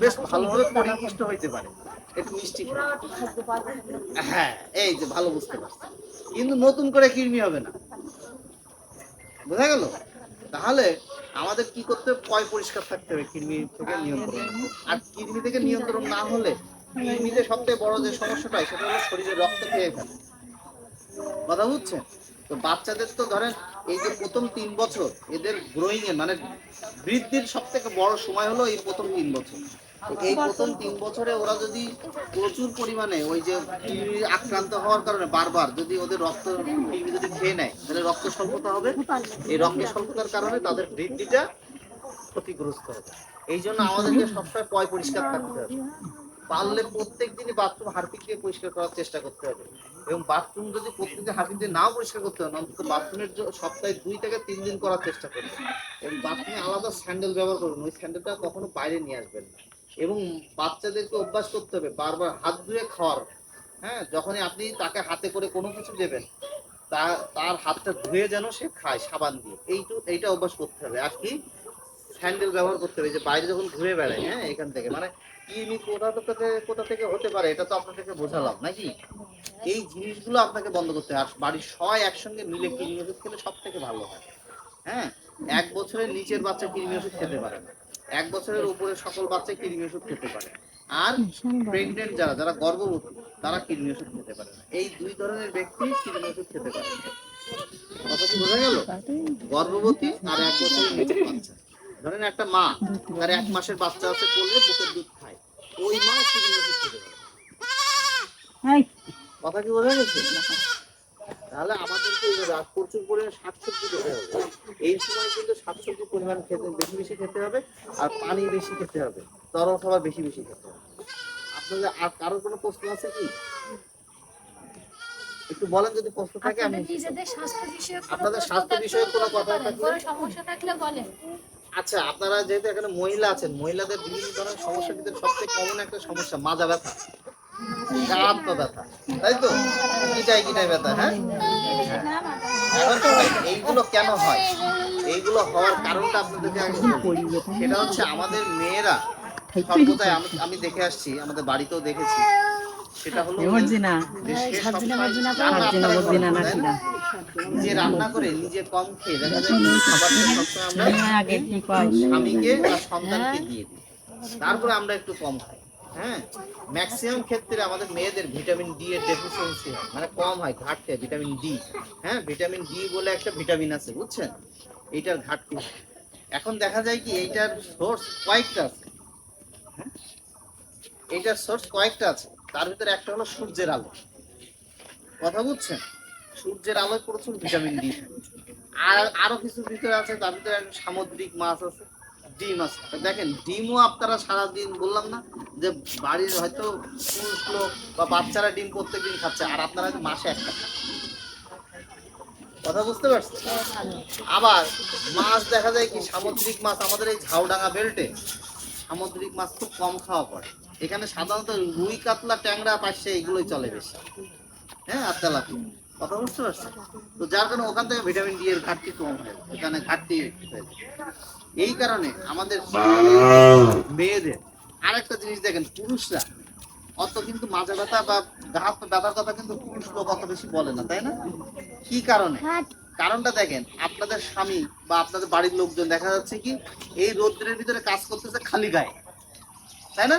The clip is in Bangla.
বেশ ভালোভাবে পরিপুষ্ট হইতে পারে, একটু মিষ্টি হ্যাঁ এই যে ভালো বুঝতে পারছি, কিন্তু নতুন করে কৃমি হবে না, বোঝা গেল? তাহলে আমাদের কি করতে হবে, পয় পরিষ্কার থাকতে হবে কৃমি থেকে নিয়ন্ত্রণ। আর কৃমি থেকে নিয়ন্ত্রণ না হলে কৃমিতে সবচেয়ে বড় যে সমস্যাটা সেটা হলো শরীরে রক্ত খেয়ে ফেলে, কথা বুঝছেন? তো বাচ্চাদের তো ধরেন এই যে প্রথম 3 বছর এদের গ্রোয়িং এ মানে বৃদ্ধির সব থেকে বড় সময় হলো এই প্রথম 3 বছর। এই প্রথম 3 বছরে ওরা যদি প্রচুর পরিমাণে ওই যে কৃমি আক্রান্ত হওয়ার কারণে বারবার যদি ওদের রক্ত কৃমি যদি খেয়ে নেয় তাহলে রক্ত স্বল্পতা হবে, এই রক্ত স্বল্পতার কারণে তাদের বৃদ্ধিটা ক্ষতিগ্রস্ত হবে। এই জন্য আমাদেরকে সবসময় পয় পরিষ্কার থাকতে হবে, পারলে প্রত্যেক দিনই বাথরুম হারপিক দিয়ে পরিষ্কার করার চেষ্টা করতে হবে। এবং বাথরুম যদি প্রত্যেকদিন হারপিক দিয়ে নাও পরিষ্কার করতে হবে, অন্তত বাথরুমের সপ্তাহে 2 থেকে 3 দিন করার চেষ্টা করবেন। এবং বাথরুমে আলাদা স্যান্ডেল ব্যবহার করবেন, ওই স্যান্ডেলটা কখনো বাইরে নিয়ে আসবেন না। এবং বাচ্চাদেরকে অভ্যাস করতে হবে বারবার হাত ধুয়ে খাওয়ার। হ্যাঁ, যখনই আপনি তাকে হাতে করে কোনো কিছু দেবেন তার হাতটা ধুয়ে যেন সে খায় সাবান দিয়ে, এইটা অভ্যাস করতে হবে। আর কি স্যান্ডেল ব্যবহার করতে হবে, যে বাইরে যখন ঘুরে বেড়ায়, হ্যাঁ এখান থেকে মানে কৃমি কোথা থেকে হতে পারে এটা তো আপনাদেরকে বোঝালাম নাকি। এই জিনিসগুলো আপনাকে বন্ধ করতে হবে। আর বাড়ির সবাই একসঙ্গে মিলে কৃমি ওষুধ খেলে সব থেকে ভালো হয়। হ্যাঁ, 1 বছরের নিচের বাচ্চা কৃমি ওষুধ খেতে পারে না, 1 বছরের উপরে সকল বাচ্চা কৃমি ওষুধ খেতে পারে। আর প্রেগনেন্ট যারা গর্ভবতী তারা কৃমি ওষুধ খেতে পারে না। এই 2 ধরনের ব্যক্তি কৃমি ওষুধ খেতে পারে না। কথা কি বোঝা গেল? গর্ভবতী আর 1 বছরের নিচের বাচ্চা। ধরেন একটা মা তার 1 মাসের বাচ্চা আছে, কোলে বুকের দুধ খায়, ওই মা কৃমি ওষুধ খেতে পারে। কথা কি বোঝা গেছে? তাহলে আমাদেরকে প্রচুর পরিমাণে শাকসবজি খেতে হবে। এই সময় কিন্তু শাকসবজির পরিমাণ বেশি বেশি খেতে হবে, আর পানি বেশি খেতে হবে, তরল খাবার বেশি বেশি খেতে হবে। আপনাদের আর কারোর কোনো প্রশ্ন আছে কি? একটু বলেন যদি প্রশ্ন থাকে। আমি আপনাদের স্বাস্থ্য বিষয়ে কোনো কথা থাকলে বলেন। আচ্ছা, আপনারা যেহেতু এখানে মহিলা আছেন, মহিলাদের বিভিন্ন ধরনের সমস্যার ভিতরে সবচেয়ে কমন একটা সমস্যা মাজা ব্যথা, হাত পা ব্যথা, তাই তো? গিটাই ব্যথা। হ্যাঁ, এখন এইগুলো কেন হয়? এইগুলো হওয়ার কারণটা আপনাদেরকে আগে বলি। সেটা হচ্ছে আমাদের মেয়েরা সর্বদাই, আমি দেখে আসছি, আমাদের বাড়িতেও দেখেছি, সেটা হলো নিজে রান্না করে নিজে কম খেয়ে দেখা যায় স্বামীকে বা সন্তানকে দিয়ে দিই, তারপরে আমরা একটু কম খাই। হ্যাঁ, ম্যাক্সিমাম ক্ষেত্রে আমাদের মেয়েদের ভিটামিন ডি এর ডেফিসিয়েন্সি হয়, মানে কম হয়, ঘাটতি হয় ভিটামিন ডি। হ্যাঁ, ভিটামিন ডি বলে একটা ভিটামিন আছে, বুঝছেন? এইটার ঘাটতি হয়। এখন দেখা যায় কি এইটার সোর্স কয়েকটা আছে। হ্যাঁ, এইটার সোর্স কয়েকটা আছে, তার ভিতরে একটা হলো সূর্যের আলো। কথা বুঝছেন? সূর্যের আলোয় প্রচুর ভিটামিন ডি থাকে। আর আরো কিছু ভিতরে আছে, তার ভিতরে সামুদ্রিক মাছ আছে, ডিম আছে। দেখেন ডিমও আপনারা সারাদিন, বললাম না যে বাড়ির হয়তো পুরুষ লোক বা বাচ্চারা ডিম প্রত্যেকদিন খাচ্ছে, আর আপনারা মাসে একটা খান। কথা বুঝতে পারছেন? আবার মাছ দেখা যায় কি, সামুদ্রিক মাছ আমাদের এই ঝাউডাঙ্গা বেল্টে সামুদ্রিক মাছ খুব কম খাওয়া পড়ে। এখানে সাধারণত রুই, কাতলা, ট্যাংরা, পার্শে এগুলোই চলে বেশি। হ্যাঁ, আর তেলাপিয়া। কথা বুঝতে পারছেন? তো যার কারণে ওখান থেকে ভিটামিন ডি এর ঘাটতি কম হয়, এখানে ঘাটতি হয়ে যায়। এই কারণে আমাদের মেয়েদের আরেকটা জিনিস দেখেন, পুরুষরা অত কিন্তু মাজা ব্যথা বা গা ব্যথার কথা কিন্তু পুরুষ লোক অত বেশি বলে না, তাই না? কি কারণে? কারণটা দেখেন, আপনাদের স্বামী বা আপনাদের বাড়ির লোকজন দেখা যাচ্ছে কি এই রোদ্রের ভিতরে কাজ করতেছে খালি গায়ে, তাই না?